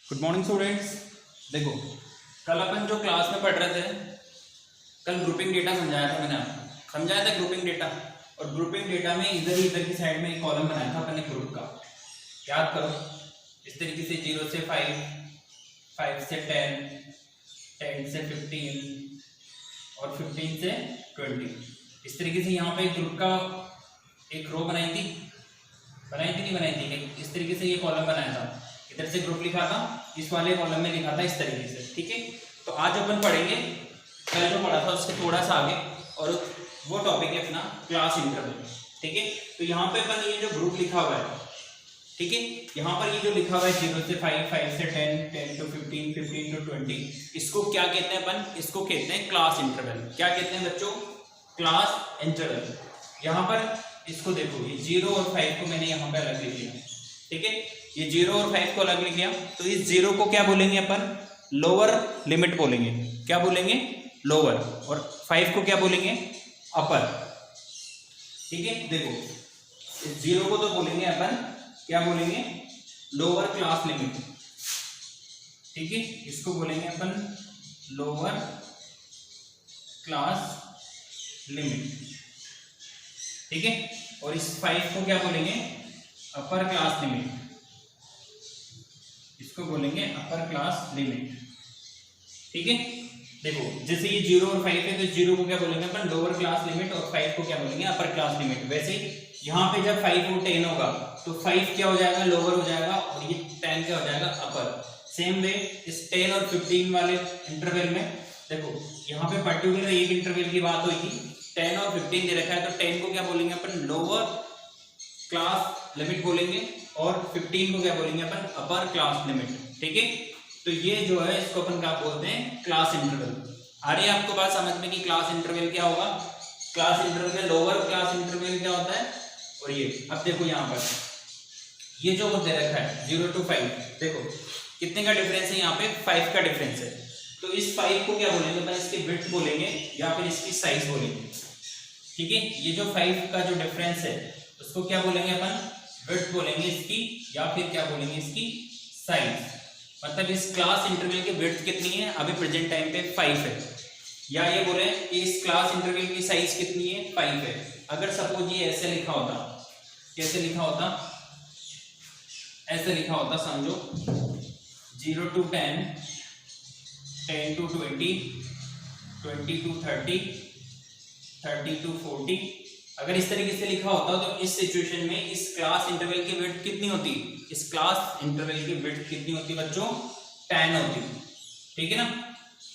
Good morning students. देखो, कल अपन जो क्लास में पढ़ रहे थे, कल ग्रुपिंग डेटा समझाया था मैंने आपको, समझाया था ग्रुपिंग डेटा। और ग्रुपिंग डेटा में इधर की साइड में एक कॉलम बनाया था अपन ने ग्रुप का, याद करो। इस तरीके से 0 से 5, 5 से 10, 10 से 15 और 15 से 20। इस तरीके से यहाँ पे एक ग्रुप का एक रो बनाई थी नहीं बनाई थी, इस तरीके से ये कॉलम बनाया था। इधर से ग्रुप लिखा था, इस वाले कॉलम में लिखा था इस तरीके से, ठीक है। तो आज अपन पढ़ेंगे कल जो पढ़ा था उससे थोड़ा सा आगे, और वो टॉपिक है अपना क्लास इंटरवल, ठीक है। तो यहाँ पे अपन ये जो ग्रुप लिखा हुआ है, ठीक है, यहाँ पर ये जो लिखा हुआ है 0 से 5, 5 से 10, 10 to 15, 15 to 20, इसको क्या कहते हैं अपन? इसको कहते हैं क्लास इंटरवल। क्या कहते हैं बच्चों? Class interval. यहाँ पर इसको देखो, ये 0 और 5 को मैंने यहाँ पे अलग लिख लिया, ठीक है। ये 0 और 5 को अलग लिख लिया, तो इस 0 को क्या बोलेंगे अपन? लोअर लिमिट बोलेंगे। क्या बोलेंगे? लोअर। और 5 को क्या बोलेंगे? अपर, ठीक है। देखो, इस 0 को तो बोलेंगे अपन, क्या बोलेंगे? लोअर क्लास लिमिट, ठीक है। इसको बोलेंगे अपन लोअर क्लास लिमिट, ठीक है। और इस 5 को क्या बोलेंगे? अपर क्लास लिमिट, इसको बोलेंगे अपर क्लास लिमिट, ठीक है। देखो, जैसे ये 0 और 5 है, तो 0 को क्या बोलेंगे अपन? लोअर क्लास लिमिट, और 5 को क्या बोलेंगे? Upper class limit. वैसे यहाँ पे जब 5 और 10 होगा तो 5 क्या हो जाएगा? लोअर हो जाएगा, और ये 10 क्या हो जाएगा? अपर। सेम वे इस 10 और 15 वाले इंटरवल में देखो, यहाँ पे पर्टिकुलर एक इंटरवल की बात हुई थी, 10 और 15 दे रखा है, तो 10 को क्या बोलेंगे अपन? लोअर क्लास लिमिट बोलेंगे, और 15 को क्या बोलेंगे अपन? अपर क्लास लिमिट, ठीक है। तो ये जो है इसको अपन क्या बोलते हैं? Class interval. आ रही है आपको बात समझ में कि क्लास इंटरवल क्या होगा? क्लास इंटरवल में लोअर क्लास इंटरवल क्या होता है? और ये अब देखो, यहाँ पर ये जो दे रखा है 0 to 5, देखो कितने का डिफरेंस है? यहाँ पे 5 का डिफरेंस है। तो इस 5 को क्या बोलेंगे अपन? इसकी विड्थ बोलेंगे या फिर इसकी साइज बोलेंगे, ठीक है। ये जो 5 का जो डिफरेंस है उसको क्या बोलेंगे अपन? विड्थ बोलेंगे इसकी, या फिर क्या बोलेंगे? इसकी साइज। मतलब इस क्लास इंटरवल की विड्थ कितनी है? अभी प्रेजेंट टाइम पे 5 है। या ये बोले कि इस क्लास इंटरवल की साइज कितनी है? 5 है। अगर सपोज ये ऐसे लिखा होता, कैसे लिखा होता? ऐसे लिखा होता, समझो 0 to 10, 10 to 20, 20 to 30, 30 to 40। अगर इस तरीके से लिखा होता तो इस सिचुएशन में इस क्लास इंटरवल की विड्थ कितनी होती? इस क्लास इंटरवल की विड्थ कितनी होती बच्चों? 10 होती, ठीक है ना।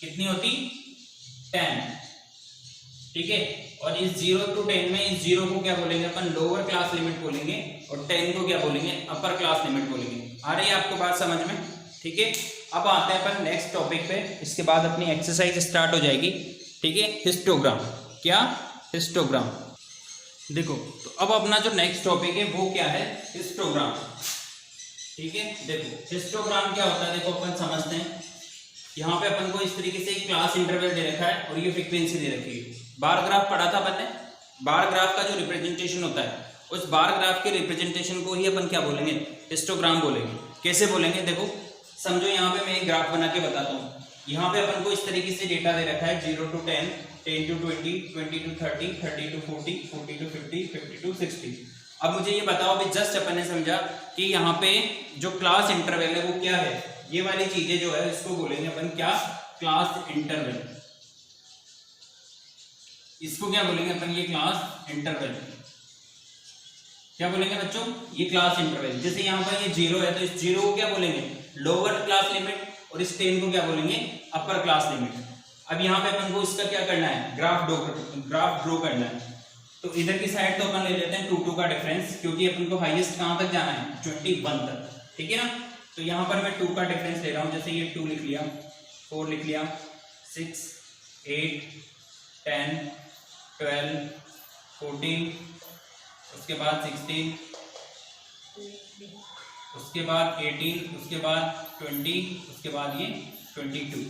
कितनी होती? 10, ठीक है। और इस 0 to 10 में इस 0 को क्या बोलेंगे अपन? लोअर क्लास लिमिट बोलेंगे, और 10 को क्या बोलेंगे? अपर क्लास लिमिट बोलेंगे। आ रही है आपको बात समझ में? ठीक है। अब आते हैं अपन नेक्स्ट टॉपिक पे, इसके बाद अपनी एक्सरसाइज स्टार्ट हो जाएगी, ठीक है। हिस्टोग्राम। क्या? हिस्टोग्राम। देखो, तो अब अपना जो नेक्स्ट टॉपिक है वो क्या है? हिस्टोग्राम, ठीक है। देखो, हिस्टोग्राम क्या होता है? देखो, अपन समझते हैं। यहाँ पे अपन को इस तरीके से क्लास इंटरवल दे रखा है, और ये फ्रीक्वेंसी दे रखी है। बार ग्राफ पढ़ा था अपन ने। बार ग्राफ का जो रिप्रेजेंटेशन होता है, उस बार ग्राफ के रिप्रेजेंटेशन को ही अपन क्या बोलेंगे? हिस्टोग्राम बोलेंगे। कैसे बोलेंगे? देखो, समझो यहाँ पे मैं एक ग्राफ बना के बताता हूँ। यहाँ पे अपन को इस तरीके से डेटा दे रखा है 0 to 10, 10 to 20, 20 to 30, 30 to 40, 40 to 50, 50 to 60। अब मुझे ये बताओ, अभी जस्ट अपन ने समझा कि यहाँ पे जो क्लास इंटरवल है वो क्या है? ये वाली चीजें जो है इसको बोलेंगे अपन क्या? Class interval. इसको क्या बोलेंगे अपन? ये क्लास इंटरवल। क्या बोलेंगे बच्चों? ये क्लास इंटरवल। जैसे यहाँ पर ये 0 है, तो इस 0 को क्या बोलेंगे? लोअर क्लास लिमिट, और इस 10 को क्या बोलेंगे? Upper class limit. अब यहाँ पे अपन को इसका क्या करना है? ग्राफ ड्रॉ करना है। तो इधर की साइड तो अपन ले लेते हैं 2 2 का डिफरेंस, क्योंकि अपन को हाईएस्ट कहां तक जाना है? 21 तक, ठीक है ना। तो यहाँ पर मैं 2 का डिफरेंस ले रहा हूँ। जैसे ये 2 लिख लिया, 4 लिख लिया, 6, 8, 10, 12, 14, उसके बाद 16, उसके बाद 18, उसके बाद 20, उसके बाद ये 22।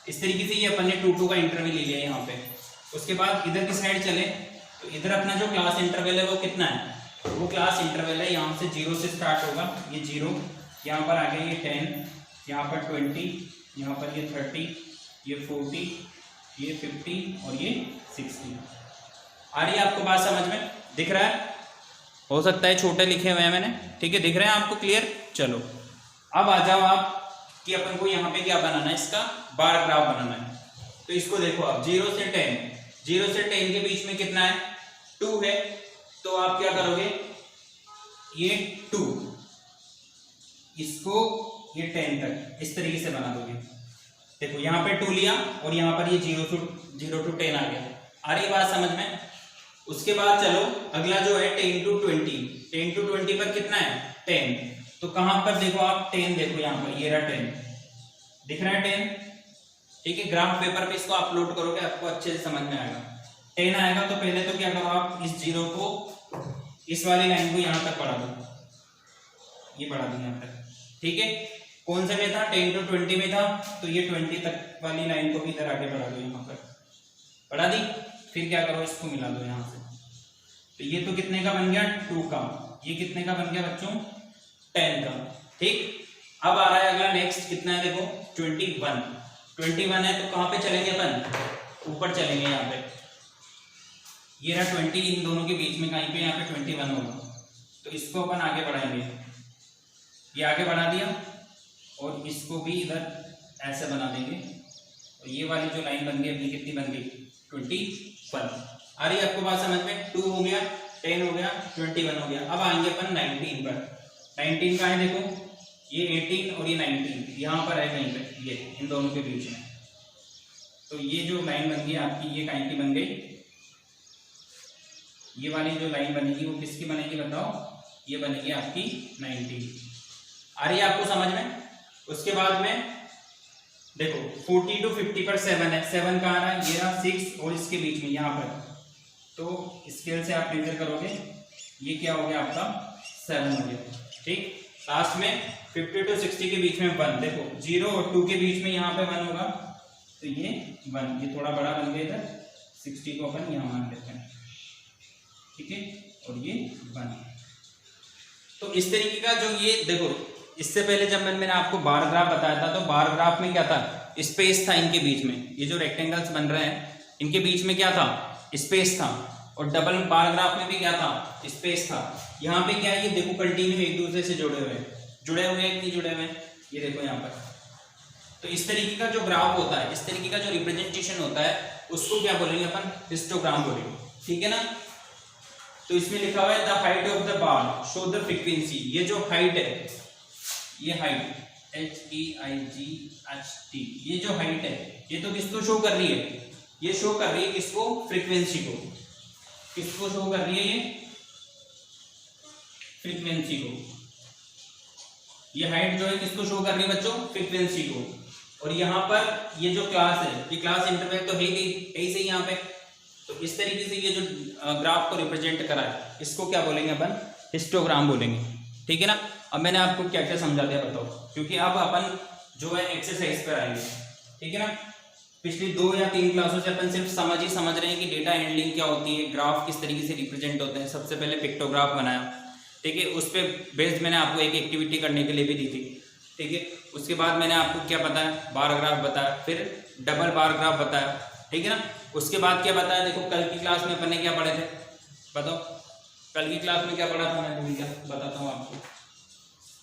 इस तरीके से ये अपन ने 2 2 का इंटरवल ले लिया यहाँ पे। उसके बाद इधर की साइड चले, तो इधर अपना जो क्लास इंटरवल है वो कितना है? वो क्लास इंटरवल है यहाँ से 0 से स्टार्ट होगा, ये 0, यहाँ पर आ गया ये 10, यहाँ पर 20, यहाँ पर ये 30, ये 40, ये 50 और ये 60। आ रही है आपको बात समझ में? दिख रहा है? हो सकता है छोटे लिखे हुए हैं मैंने, ठीक है, दिख रहे हैं आपको क्लियर? चलो अब आ जाओ आप कि अपन को यहाँ पे क्या बनाना है, इसका बार ग्राफ बनाना है। तो इसको देखो आप 0 से 10 के बीच में कितना है? 2 है। तो आप क्या करोगे, ये 2, इसको ये 10 तक इस तरीके से बना दोगे। देखो यहाँ पे 2 लिया और यहाँ पर ये 0 to 10 आ गया। आ रही बात समझ में? उसके बाद चलो अगला जो है 10 to 20 पर कितना है? 10। तो कहां पर देखो आप 10, देखो यहाँ पर ये रहा 10, दिख रहा है 10, ठीक है। ग्राफ पेपर पे इसको अपलोड करोगे आपको अच्छे से समझ में आएगा। 10 आएगा तो पहले तो क्या करो आप, इस 0 को, इस वाली लाइन को यहाँ तक बढ़ा दो, ये बढ़ा दो यहाँ तक, ठीक है। कौन से में था? 10 to 20 में था, तो ये 20 तक वाली लाइन को भी इधर आगे बढ़ा दो, यहाँ पर बढ़ा दी। फिर क्या करो, इसको मिला दो यहाँ से। तो ये तो कितने का बन गया? 2 का। ये कितने का बन गया बच्चों? 10 का, ठीक। अब आ रहा है अगला नेक्स्ट, कितना है देखो? 21 है। तो कहाँ पे चलेंगे अपन? ऊपर चलेंगे यहाँ पे। ये रहा 20, इन दोनों के बीच में कहीं पे यहाँ पे 21 होगा। तो इसको अपन आगे बढ़ाएंगे, ये आगे बढ़ा दिया और इसको भी इधर ऐसे बना देंगे। और ये वाली जो लाइन बन गई अपनी कितनी बन गई? 21। आ रही है आपको बात समझ में? 2 हो गया, 10 हो गया, 21 हो गया। अब आएंगे अपन 19 पर। 19 का है देखो, ये 18 और ये 19 यहाँ पर है कहीं पे, ये इन दोनों के बीच में। तो ये जो लाइन बन गई आपकी, ये कहीं की बन गई? ये वाली जो लाइन बनेगी वो किसकी बनेगी बताओ? ये बनेगी आपकी 19। आ रही है आपको समझ में? उसके बाद में देखो 40 to 50 पर 7 है। 7 कहाँ रहा है? ये रहा 6 और इसके बीच में यहाँ पर। तो स्केल से आप मेजर करोगे, ये क्या हो गया आपका? 7 हो गया, ठीक। लास्ट में 50 to 60 के बीच में 1, देखो 0 और 2 के बीच में यहाँ पे 1 होगा, तो ये 1, ये थोड़ा बड़ा बन गया इधर। 60 को अपन यहाँ मान लेते हैं, ठीक है, और ये 1। तो इस तरीके का जो ये देखो, इससे पहले जब मैंने आपको बार ग्राफ बताया था, तो बार ग्राफ में क्या था? स्पेस था इनके बीच में। ये जो रेक्टेंगल्स बन रहे हैं इनके बीच में क्या था? स्पेस था। और डबल बार ग्राफ में भी क्या था? स्पेस था। यहाँ पे क्या है? ये देखो कंटिन्यू एक दूसरे से जुड़े हुए हैं कि नहीं जुड़े हुए हैं? ये देखो यहाँ पर। तो इस तरीके का जो ग्राफ होता है, इस तरीके का जो रिप्रेजेंटेशन होता है, उसको क्या बोलेंगे अपन? हिस्टोग्राम बोलेंगे, ठीक है ना। तो इसमें लिखा हुआ है the height of the bar show the frequency. ये जो हाइट है, ये हाइट HEIGHT, ये जो हाइट है ये तो किसको शो कर रही है? ये शो कर रही है किसको? फ्रीक्वेंसी को। किसको शो कर रही है? ये फ्रीक्वेंसी को। ये हाइट जो है किसको शो कर रही है बच्चों? फ्रीक्वेंसी को। और यहाँ पर ये जो क्लास है, ये क्लास इंटरवल तो है ही सही यहाँ पे। तो इस तरीके से ये जो ग्राफ को रिप्रेजेंट करा है, इसको क्या बोलेंगे अपन? हिस्टोग्राम बोलेंगे, ठीक है ना। अब मैंने आपको क्या क्या समझा दिया बताओ, क्योंकि अब अपन जो है एक्सरसाइज पर आएंगे, ठीक है ना। पिछली 2 या 3 क्लासों से अपन सिर्फ समझ रहे हैं कि डेटा हैंडलिंग क्या होती है, ग्राफ किस तरीके से रिप्रेजेंट होते हैं। सबसे पहले पिक्टोग्राफ बनाया, ठीक है, उस पर बेस्ड मैंने आपको एक एक्टिविटी करने के लिए भी दी थी, ठीक है। उसके बाद मैंने आपको क्या बताया? बार ग्राफ बताया, फिर डबल बार ग्राफ बताया, ठीक है ना। उसके बाद क्या बताया? देखो कल की क्लास में अपन ने क्या पढ़े थे बताओ? कल की क्लास में क्या पढ़ा था मैं? क्या बताता हूँ आपको।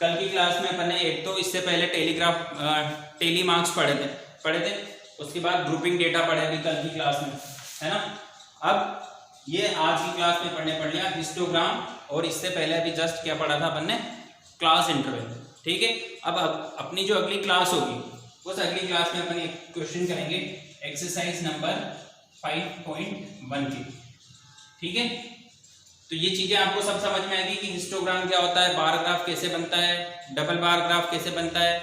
कल की क्लास में अपन ने एक तो इससे पहले टेली मार्क्स पढ़े थे। उसके बाद ग्रुपिंग डेटा पढ़े अभी कल की क्लास में, है ना। अब ये आज की क्लास में पढ़ लिया हिस्टोग्राम, और इससे पहले अभी जस्ट क्या पढ़ा था अपन ने? क्लास इंटरवल, ठीक है। अब अपनी जो अगली क्लास होगी, उस अगली क्लास में अपन एक क्वेश्चन करेंगे एक्सरसाइज नंबर 5.1 की, ठीक है। तो ये चीजें आपको सब समझ में आएगी कि हिस्टोग्राम क्या होता है, बार ग्राफ कैसे बनता है, डबल बार ग्राफ कैसे बनता है,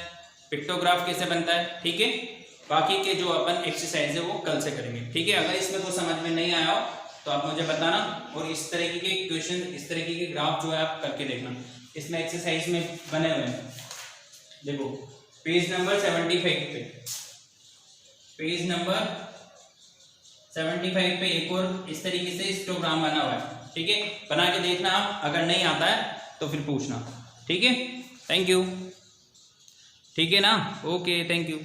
पिक्टोग्राफ कैसे बनता है, ठीक है। बाकी के जो अपन एक्सरसाइज है वो कल से करेंगे, ठीक है। अगर इसमें कुछ समझ में नहीं आया हो तो आप मुझे बताना, और इस तरीके के क्वेश्चन, इस तरीके के ग्राफ जो है आप करके देखना। इसमें एक्सरसाइज में बने हुए हैं, देखो पेज नंबर 75 पे, पेज नंबर 75 पे एक और इस तरीके से हिस्टोग्राम बना हुआ है, ठीक है। बना के देखना आप, अगर नहीं आता है तो फिर पूछना, ठीक है। Thank you. ठीक है ना? Okay, thank you.